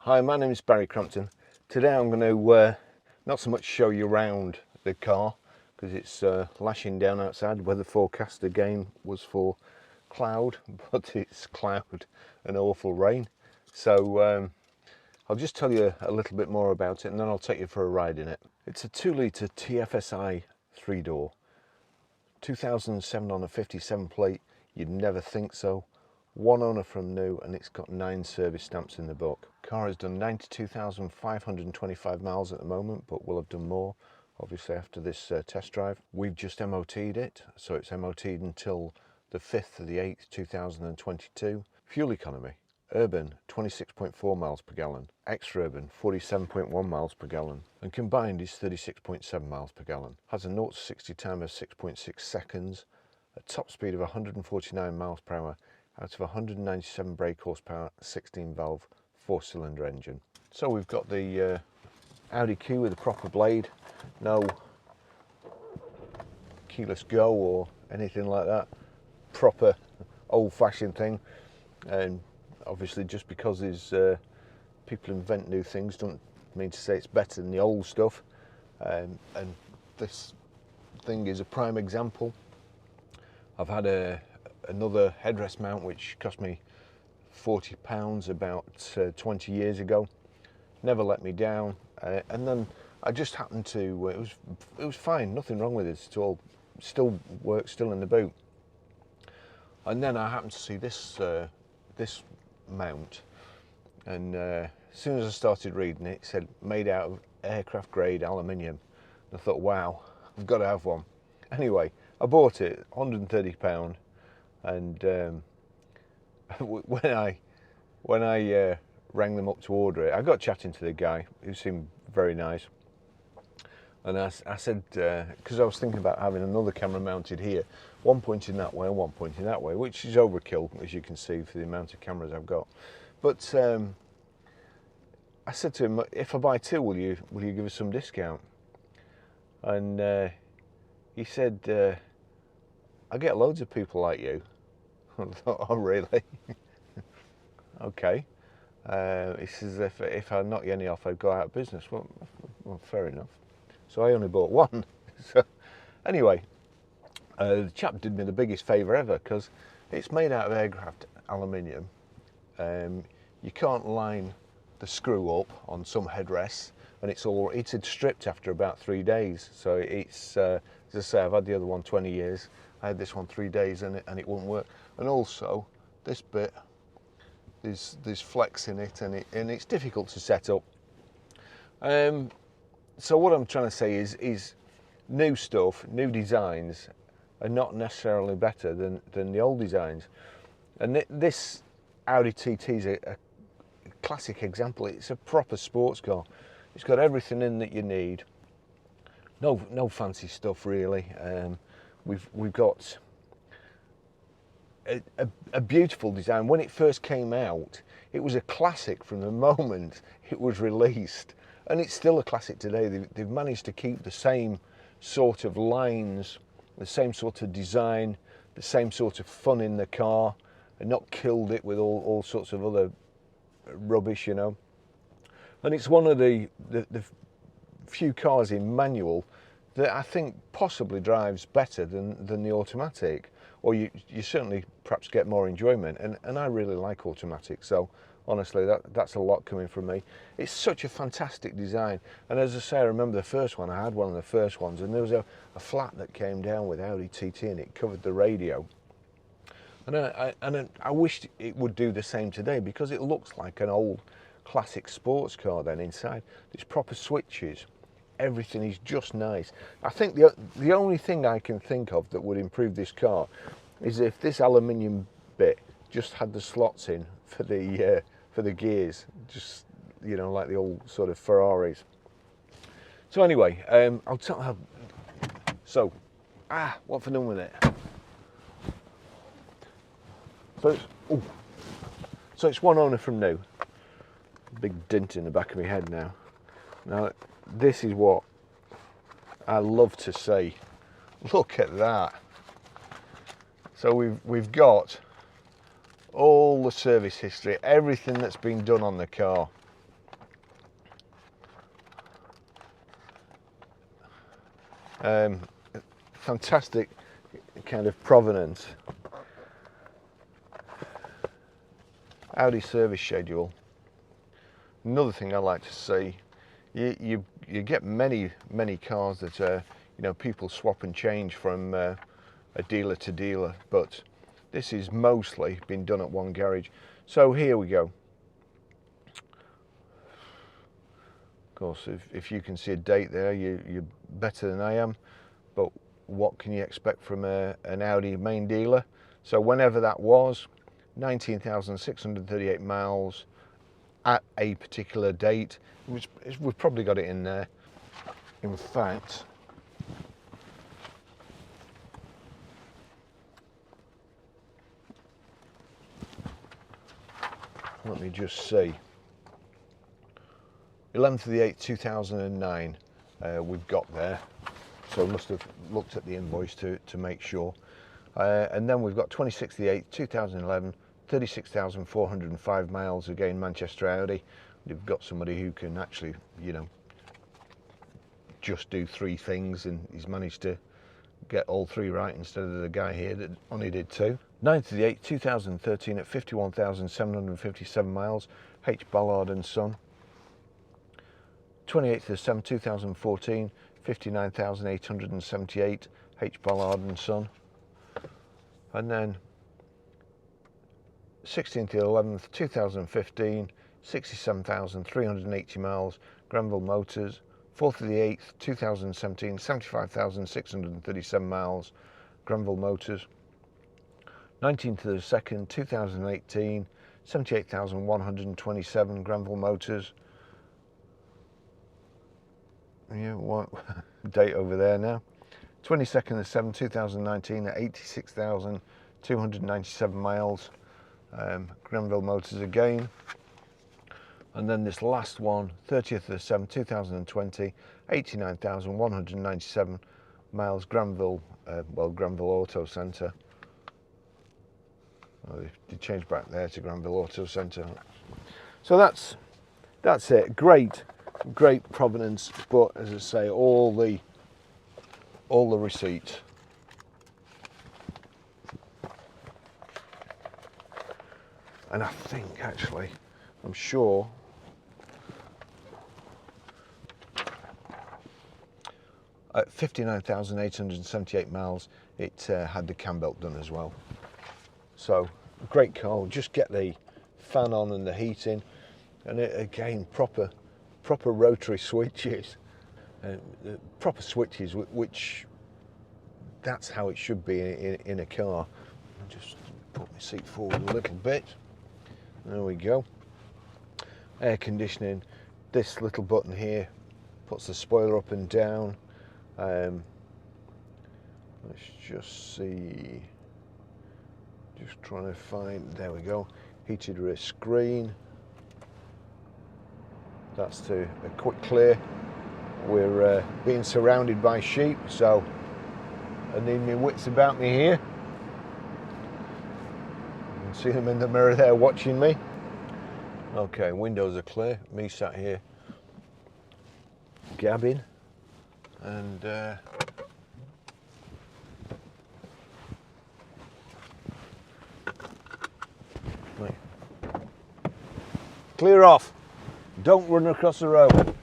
Hi, my name is Barry Crampton. Today I'm going to not so much show you around the car because it's lashing down outside. The weather forecast again was for cloud, but it's cloud and awful rain. So I'll just tell you a little bit more about it and then I'll take you for a ride in it. It's a 2-litre TFSI 3-door, 2007 on a 57 plate. You'd never think so. One owner from new, and it's got 9 service stamps in the book. Car has done 92,525 miles at the moment, but will have done more obviously after this test drive. We've just MOT'd it, so it's MOT'd until the 5th of the 8th 2022. Fuel economy: urban 26.4 miles per gallon, extra urban 47.1 miles per gallon, and combined is 36.7 miles per gallon. Has a 0 to 60 time of 6.6 seconds, a top speed of 149 miles per hour out of 197 brake horsepower, 16 valve 4-cylinder engine. So we've got the Audi Q with a proper blade, no keyless go or anything like that, proper old-fashioned thing. And obviously just because there's people invent new things don't mean to say it's better than the old stuff, and this thing is a prime example. I've had another headrest mount which cost me £40 about 20 years ago. Never let me down, and then I just happened to, it was fine, nothing wrong with it at all, still works, still in the boot. And then I happened to see this this mount, and as soon as I started reading it, it said made out of aircraft grade aluminium. And I thought, wow, I've got to have one. Anyway, I bought it, £130, and when I rang them up to order it, I got chatting to the guy who seemed very nice, and I said, because I was thinking about having another camera mounted here, one pointing that way and one pointing that way, which is overkill, as you can see, for the amount of cameras I've got. But I said to him, if I buy 2, will you give us some discount? And he said, I get loads of people like you. I thought, oh really? Okay. He says, if I knock you any off, I'd go out of business. Well, fair enough. So I only bought one. So anyway, the chap did me the biggest favour ever, because it's made out of aircraft aluminium. You can't line the screw up on some headrests, and it had stripped after about 3 days. So it's, as I say, I've had the other one 20 years. I had this one 3 days and it wouldn't work. And also this bit, there's flex in it, and it's difficult to set up. So what I'm trying to say is new stuff, new designs are not necessarily better than the old designs. And this Audi TT is a classic example. It's a proper sports car. It's got everything in that you need. No fancy stuff really. We've got a beautiful design. When it first came out, it was a classic from the moment it was released, and it's still a classic today. They've managed to keep the same sort of lines, the same sort of design, the same sort of fun in the car, and not killed it with all sorts of other rubbish, you know. And it's one of the few cars in manual that I think possibly drives better than the automatic, or you certainly perhaps get more enjoyment, and I really like automatic, so honestly that's a lot coming from me. It's such a fantastic design, and as I say, I remember the first one, I had one of the first ones, and there was a flap that came down with Audi TT and it covered the radio, and I wished it would do the same today, because it looks like an old classic sports car then inside. There's proper switches, everything is just nice. I think the only thing I can think of that would improve this car is if this aluminium bit just had the slots in for the gears, just, you know, like the old sort of Ferraris. So anyway, I'll tell how. So, what for done with it? So it's one owner from new. Big dent in the back of my head now. Now this is what I love to see. Look at that. So we've got all the service history, everything that's been done on the car. Fantastic kind of provenance. Audi service schedule. Another thing I like to see, you get many cars that people swap and change from a dealer to dealer, but this is mostly been done at one garage. So here we go. Of course, if you can see a date there, you're better than I am, but what can you expect from an Audi main dealer? So whenever that was, 19,638 miles at a particular date, which we've probably got it in there. In fact, let me just see. 11th of the 8th, 2009, we've got there. So must have looked at the invoice to make sure. And then we've got 26th of the 8th, 2011, 36,405 miles, again Manchester Audi. We've got somebody who can actually, just do three things, and he's managed to get all three right instead of the guy here that only did two. 9th of the 8th, 2013 at 51,757 miles, H. Ballard and Son. 28th of the 7th, 2014, 59,878, H. Ballard and Son. And then 16th of the 11th, 2015, 67,380 miles, Granville Motors. 4th of the 8th, 2017, 75,637 miles, Granville Motors. 19th of the 2nd, 2018, 78,127, Granville Motors. Yeah, what date over there now? 22nd of the 7th, 2019 at 86,297 miles, Granville Motors again. And then this last one, 30th of the 7th, 2020, 89,197 miles, Granville, Granville Auto Centre. Oh, they changed back there to Granville Auto Centre. So that's it. Great provenance, but as I say, all the receipts. And I think actually, I'm sure at 59,878 miles, it had the cam belt done as well. So great car. Just get the fan on and the heating, and again proper rotary switches, proper switches, which that's how it should be in a car. I'll just put my seat forward a little bit. There we go. Air conditioning. This little button here puts the spoiler up and down. Let's just see. Just trying to find. There we go. Heated rear screen. That's to a quick clear. We're being surrounded by sheep, so I need my wits about me here. You can see them in the mirror there watching me. Okay, windows are clear. Me sat here gabbing, and right. Clear off. Don't run across the road.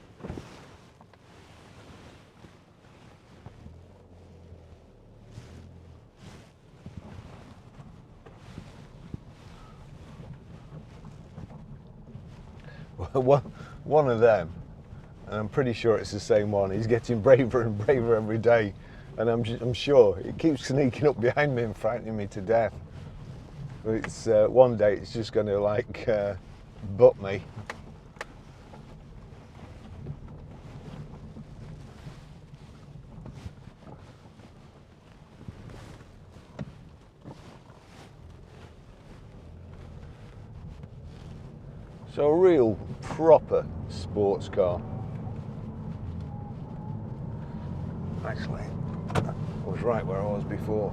One of them, and I'm pretty sure it's the same one. He's getting braver and braver every day, and I'm sure it keeps sneaking up behind me and frightening me to death. It's one day it's just going to like butt me. So a real proper sports car. Actually, I was right where I was before.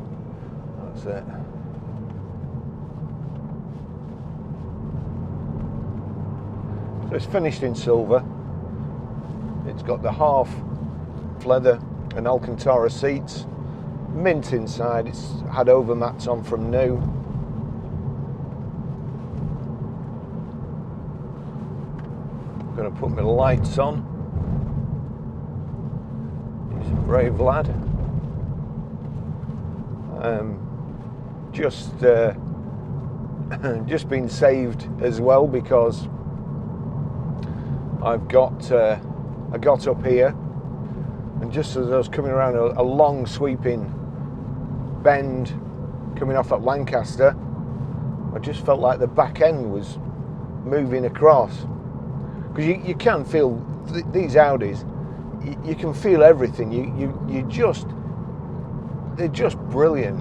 That's it. So it's finished in silver. It's got the half leather and Alcantara seats, mint inside. It's had overmats on from new. I'm going to put my lights on. He's a brave lad. Just been saved as well, because I got up here, and just as I was coming around a long sweeping bend coming off at Lancaster, I just felt like the back end was moving across, because you can feel these Audis, you can feel everything. They're just brilliant.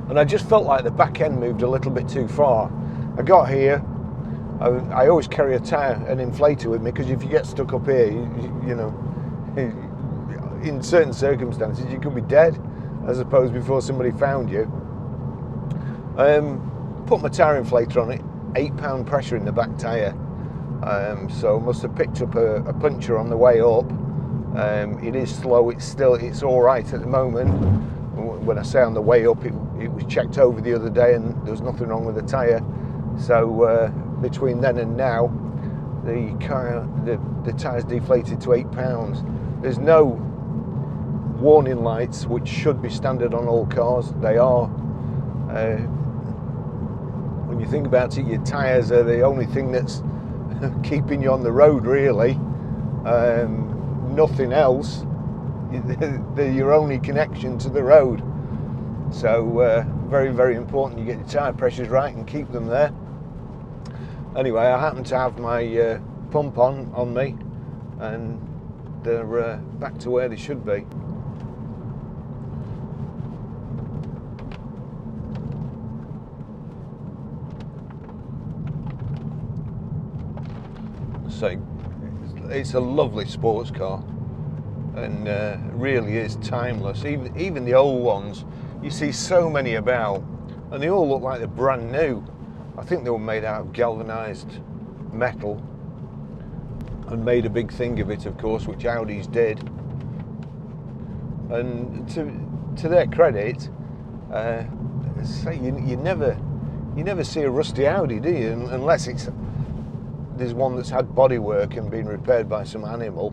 And I just felt like the back end moved a little bit too far. I got here, I always carry a tyre, an inflator with me, because if you get stuck up here, you know, in certain circumstances you could be dead, as opposed before somebody found you. Put my tyre inflator on it, £8 pressure in the back tyre. So must have picked up a puncture on the way up. It is slow, it's all right at the moment. When I say on the way up, it was checked over the other day and there was nothing wrong with the tyre. So between then and now, the tyre's deflated to £8. There's no warning lights, which should be standard on all cars. They are. When you think about it, your tyres are the only thing that's keeping you on the road, really. Nothing else. They're your only connection to the road. So very, very important you get your tyre pressures right and keep them there. Anyway, I happen to have my pump on me, and they're back to where they should be. So it's a lovely sports car, and really is timeless. Even the old ones, you see so many about, and they all look like they're brand new. I think they were made out of galvanised metal, and made a big thing of it, of course, which Audis did. And to their credit, say you never see a rusty Audi, do you? Unless there's one that's had bodywork and been repaired by some animal.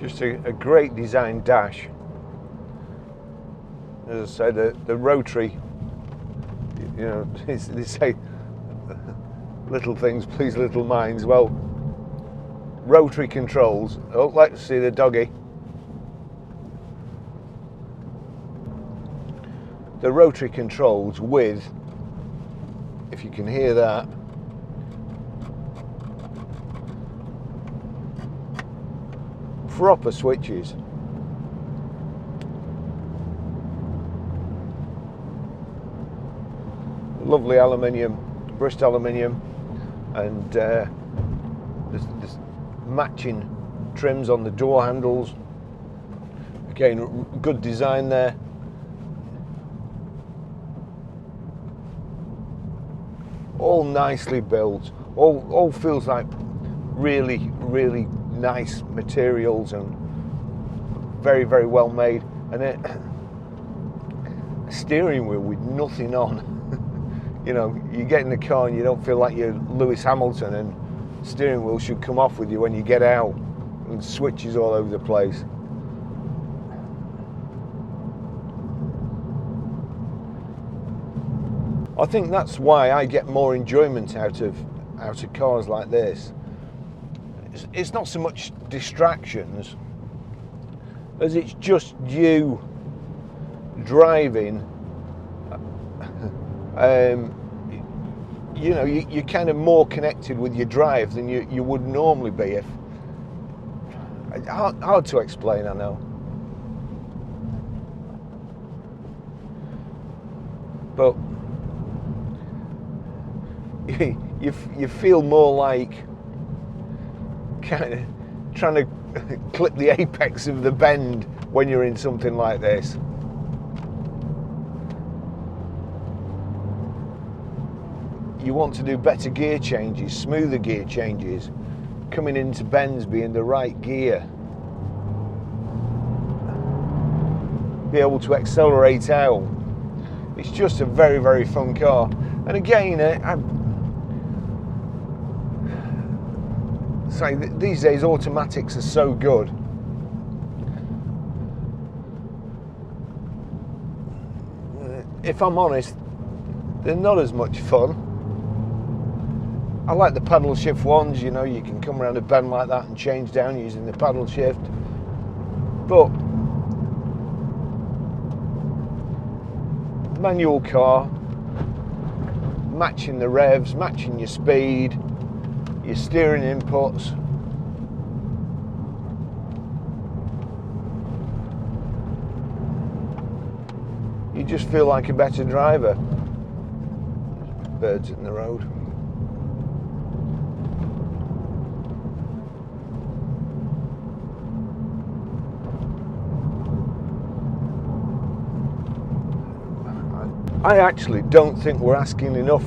Just a great design dash. As I say, the rotary, you know, they say little things please little minds. Well, rotary controls. Oh, let's see the doggy. The rotary controls with, if you can hear that, proper switches. Lovely aluminium, brushed aluminium, and there's matching trims on the door handles. Again, good design there. All nicely built. All feels like really, really nice materials and very, very well made. And a steering wheel with nothing on. You know, you get in the car and you don't feel like you're Lewis Hamilton, and steering wheel should come off with you when you get out, and switches all over the place. I think that's why I get more enjoyment out of cars like this. It's not so much distractions as it's just you driving. You know, you're kind of more connected with your drive than you would normally be Hard to explain, I know. But you feel more like kind of trying to clip the apex of the bend when you're in something like this. You want to do better gear changes, smoother gear changes, coming into bends, being the right gear, be able to accelerate out. It's just a very, very fun car. And again, these days automatics are so good. If I'm honest, they're not as much fun. I like the paddle shift ones, you know, you can come around a bend like that and change down using the paddle shift. But manual car, matching the revs, matching your speed, your steering inputs. You just feel like a better driver. Birds in the road. I actually don't think we're asking enough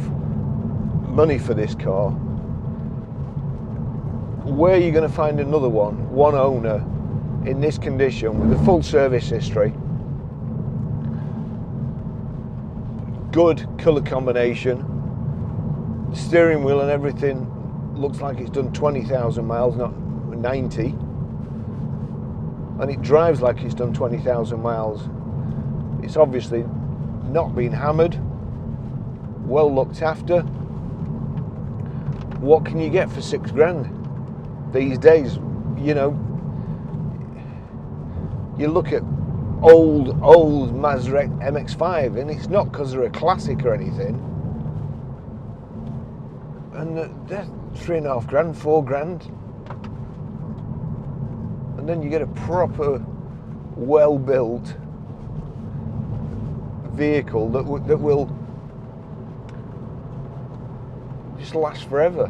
money for this car. Where are you going to find another one owner in this condition with a full service history, good colour combination, steering wheel and everything looks like it's done 20,000 miles, not 90, and it drives like it's done 20,000 miles. It's obviously not been hammered, well looked after. What can you get for £6,000 these days? You know, you look at old Mazda MX-5 and it's not because they're a classic or anything, and they're £3,500, £4,000, and then you get a proper well-built vehicle that will just last forever.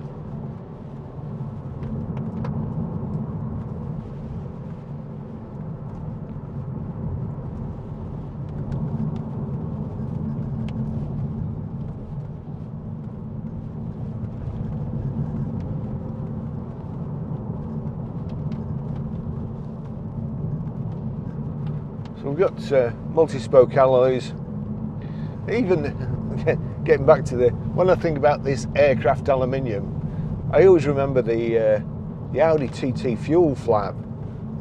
So we've got multi-spoke alloys. Even getting back to when I think about this aircraft aluminium, I always remember the Audi TT fuel flap,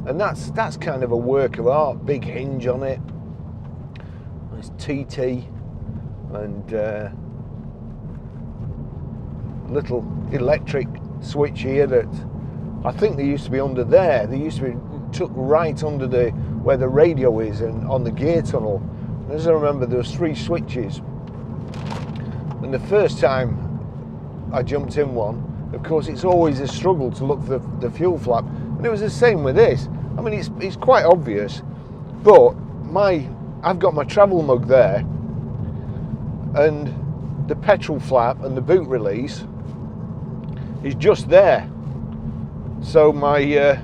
and that's kind of a work of art. Big hinge on it. It's TT, and little electric switch here that I think they used to be under there. They used to be tucked right under where the radio is and on the gear tunnel. As I remember, there was 3 switches, and the first time I jumped in one, of course, it's always a struggle to look for the fuel flap, and it was the same with this. I mean, it's quite obvious, but I've got my travel mug there, and the petrol flap and the boot release is just there, so my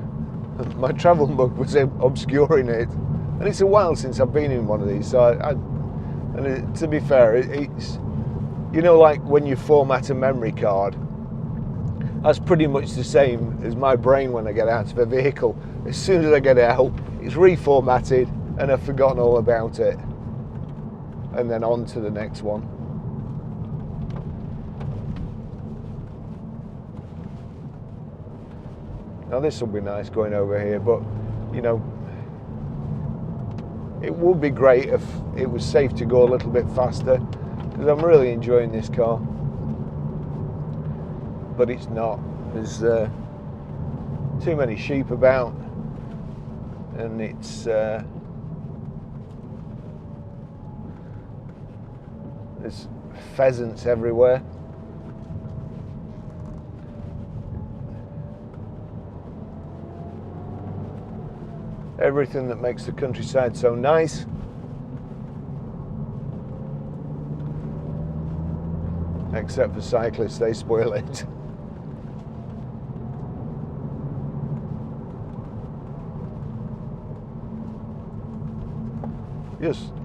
travel mug was obscuring it. And it's a while since I've been in one of these, so to be fair, it's, you know, like when you format a memory card, that's pretty much the same as my brain when I get out of a vehicle. As soon as I get out, it's reformatted and I've forgotten all about it, and then on to the next one. Now this will be nice going over here, but you know, it would be great if it was safe to go a little bit faster, because I'm really enjoying this car, but it's not. There's too many sheep about, and it's there's pheasants everywhere. everything that makes the countryside so nice. Except for cyclists, they spoil it.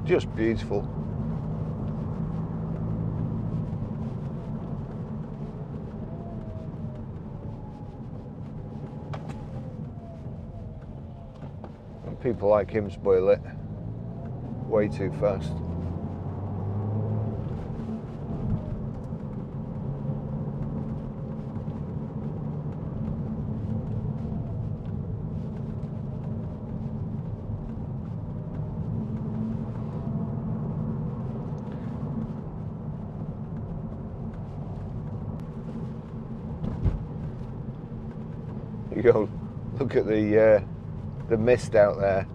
Just beautiful. And people like him spoil it way too fast. You go look at the mist out there.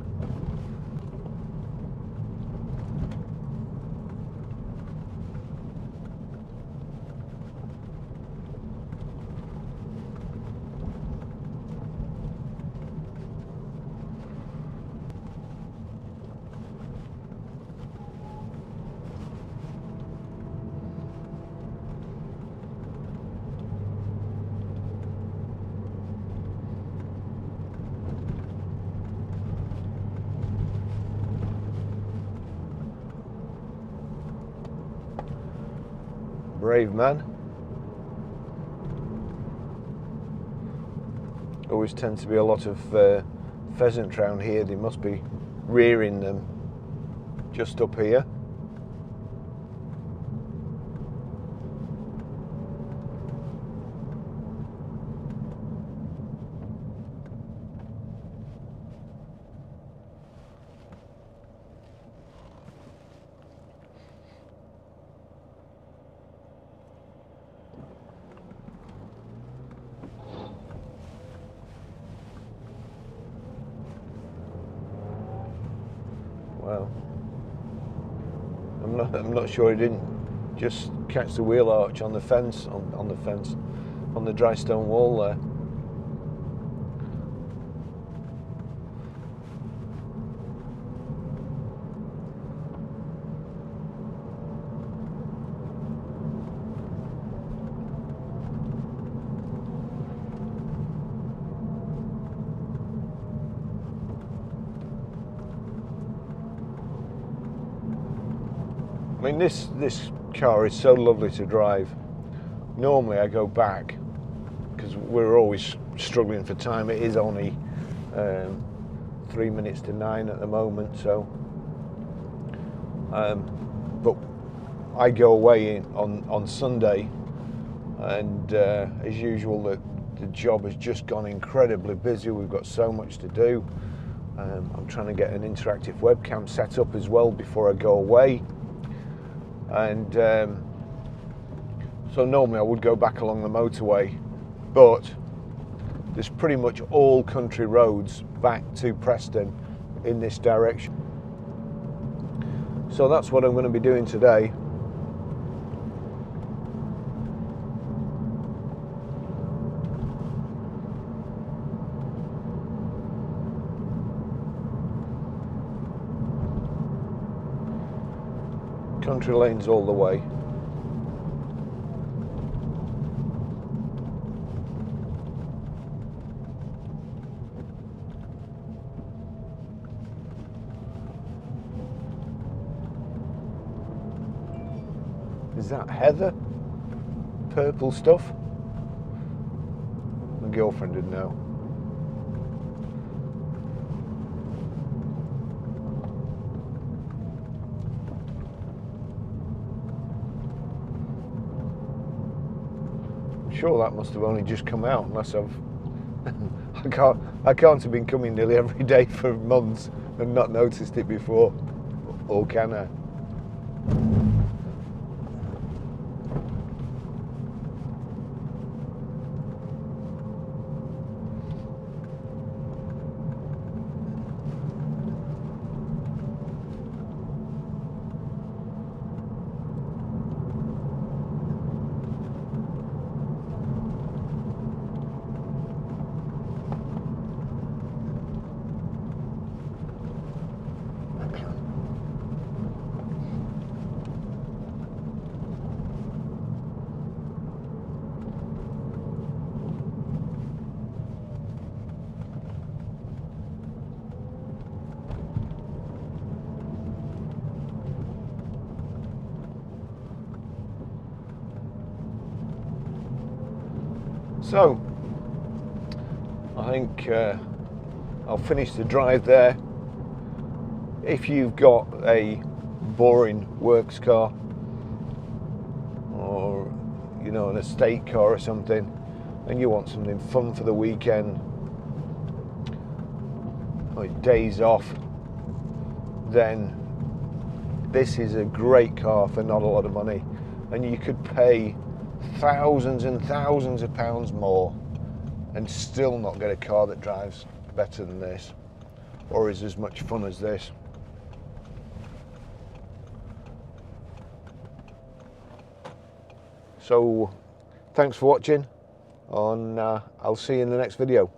Brave man. Always tends to be a lot of pheasant around here. They must be rearing them just up here. Well, I'm not sure he didn't just catch the wheel arch on the fence, on the dry stone wall there. I mean, this car is so lovely to drive. Normally I go back because we're always struggling for time. It is only 3 minutes to 9 at the moment, so but I go away on Sunday, and as usual the job has just gone incredibly busy. We've got so much to do. I'm trying to get an interactive webcam set up as well before I go away. And so normally I would go back along the motorway, but there's pretty much all country roads back to Preston in this direction. So that's what I'm going to be doing today. Country lanes all the way. Is that heather? Purple stuff? My girlfriend didn't know. Sure, that must have only just come out, unless I've I can't have been coming nearly every day for months and not noticed it before, or can I? So I think I'll finish the drive there. If you've got a boring works car, or you know, an estate car or something, and you want something fun for the weekend, or days off, then this is a great car for not a lot of money, and you could pay thousands and thousands of pounds more and still not get a car that drives better than this, or is as much fun as this. So thanks for watching, and I'll see you in the next video.